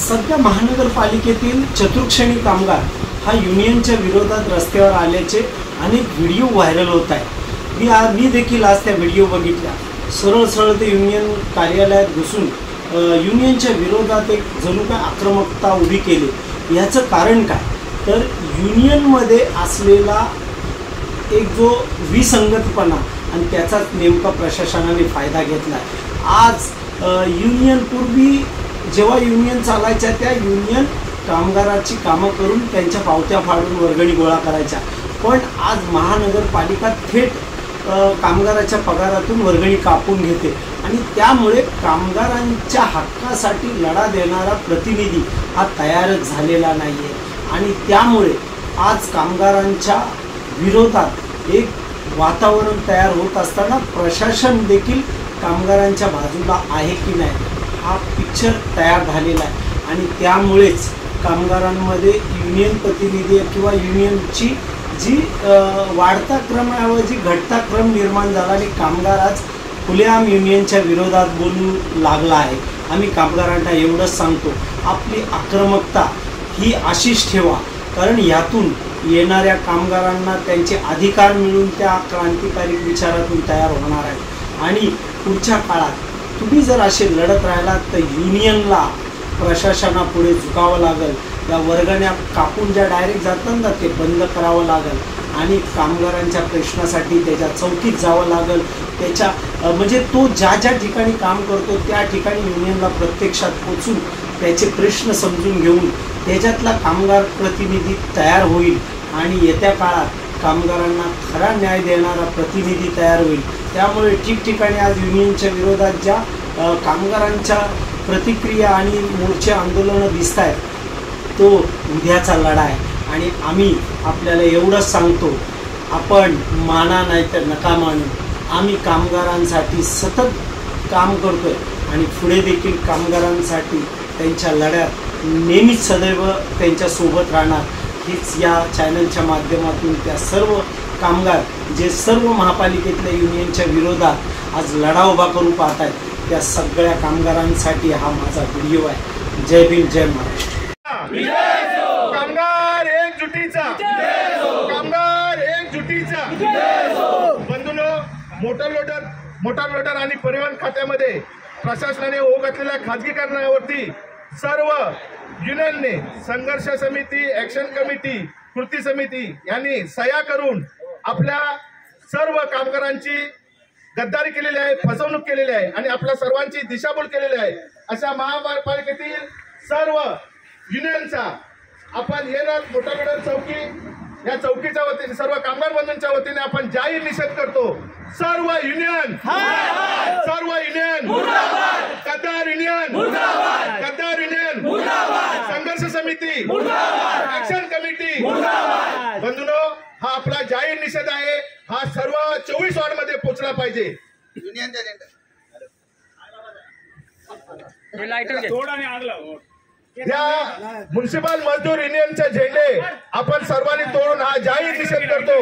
सध्या महानगरपालिकेतील चतुर्क्षणी कामगार हा युनियनच्या विरोधात रस्त्यावर आल्याचे अनेक व्हिडिओ व्हायरल होत आहेत। मी देखील आज त्या व्हिडिओ बघितल्या। सरळ ते युनियन कार्यालयात घुसून युनियनच्या विरोधात एक जणू काय आक्रमकता उभी केली। याचं कारण काय तर युनियनमध्ये असलेला एक जो विसंगतपणा आणि त्याचाच नेमका प्रशासनाने फायदा घेतला। आज युनियन पूर्वी जेव्हा युनियन चालायच्या त्या युनियन कामगाराची कामं करून त्यांच्या पावत्या फाडून वर्गणी गोळा करायच्या, पण आज महानगरपालिका थेट कामगाराच्या पगारातून वर्गणी कापून घेते आणि त्यामुळे कामगारांच्या हक्कासाठी लढा देणारा प्रतिनिधी हा तयारच झालेला नाही आहे आणि त्यामुळे आज कामगारांच्या विरोधात एक वातावरण तयार होत असताना प्रशासन देखील कामगारांच्या बाजूला आहे की नाही हा पिक्चर तयार झालेला आहे आणि त्यामुळेच कामगारांमध्ये युनियन प्रतिनिधी किंवा युनियनची जी वाढता क्रमाऐवजी घटता क्रम निर्माण झाला आणि कामगार आज खुलेआम युनियनच्या विरोधात बोलू लागला आहे। आम्ही कामगारांना एवढंच सांगतो, आपली आक्रमकता ही अशीच ठेवा, कारण यातून येणाऱ्या कामगारांना त्यांचे अधिकार मिळून त्या क्रांतिकारी विचारातून तयार होणार आहेत आणि पुढच्या काळात तुम्ही जर असे लढत राहिलात तर युनियनला प्रशासनापुढे झुकावं लागेल। या वर्गण्या कापून ज्या डायरेक्ट जातात ना ते बंद करावं लागेल आणि कामगारांच्या प्रश्नासाठी त्याच्या चौकीत जावं लागेल। त्याच्या म्हणजे तो ज्या ठिकाणी काम करतो त्या ठिकाणी युनियनला प्रत्यक्षात पोचून त्याचे प्रश्न समजून घेऊन त्याच्यातला कामगार प्रतिनिधी तयार होईल आणि येत्या काळात कामगारांना खरा न्याय देणारा प्रतिनिधी तयार होईल। त्यामुळे ठिकठिकाणी आज युनियनच्या विरोधात ज्या कामगारांच्या प्रतिक्रिया आणि मोर्चे आंदोलनं दिसत आहेत तो उद्याचा लढा आहे आणि आम्ही आपल्याला एवढंच सांगतो, आपण माना नाही तर नका मानू। आम्ही कामगारांसाठी सतत काम करतोय आणि पुढे देखील कामगारांसाठी त्यांच्या लढ्यात नेहमीच सदैव त्यांच्यासोबत राहणार। हीच या चॅनलच्या माध्यमातून त्या सर्व कामगार जे सर्व महापालिकेतल्या युनियनच्या विरोधात आज लढा उभा करू पाहत आहेत त्या सगळ्या कामगारांसाठी हा माझा व्हिडिओ आहे। जय भीम, जय महाराष्ट्र। कामगार एकजुटीचा, कामगार एकजुटीचा। बंधूंनो, मोटार लोडर आणि परिवहन खात्यामध्ये प्रशासनाने ओघ घातलेल्या खाजगीकरणावरती सर्व युनियनने संघर्ष समिती, ऍक्शन कमिटी, कृती समिती यांनी सह्या करून आपल्या सर्व कामगारांची गद्दारी केलेली आहे, फसवणूक केलेली आहे आणि आपल्या सर्वांची दिशाभूल केलेली आहे। अशा महापालिकेतील सर्व युनियनचा आपण येणार मोटार लोडर चौकी या चौकीच्या वतीने सर्व कामगार बंधूंच्या वतीने आपण जाहीर निषेध करतो। सर्व युनियन, सर्व युनियन, गद्दार युनियन, गद्दार युनियन, संघर्ष समिती, ऍक्शन कमिटी। बंधूंनो, हा आपला जाहीर निषेध आहे, हा सर्व 24 वॉर्डमध्ये पोहोचला पाहिजे। युनियनच्या या म्युनिसिपल मजदूर युनियनचे झेंडे आपण सर्वांनी तोडून हा जाहीर निषेध करतो।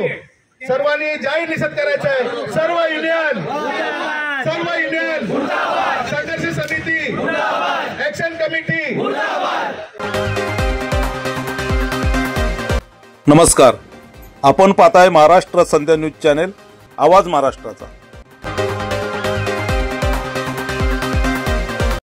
सर्वांनी जाहीर निषेध करायचा आहे। सर्व युनियन, संघर्ष समिती, ऍक्शन कमिटी। नमस्कार, आपण पाहताय महाराष्ट्र संध्या न्यूज चॅनेल, आवाज महाराष्ट्राचा।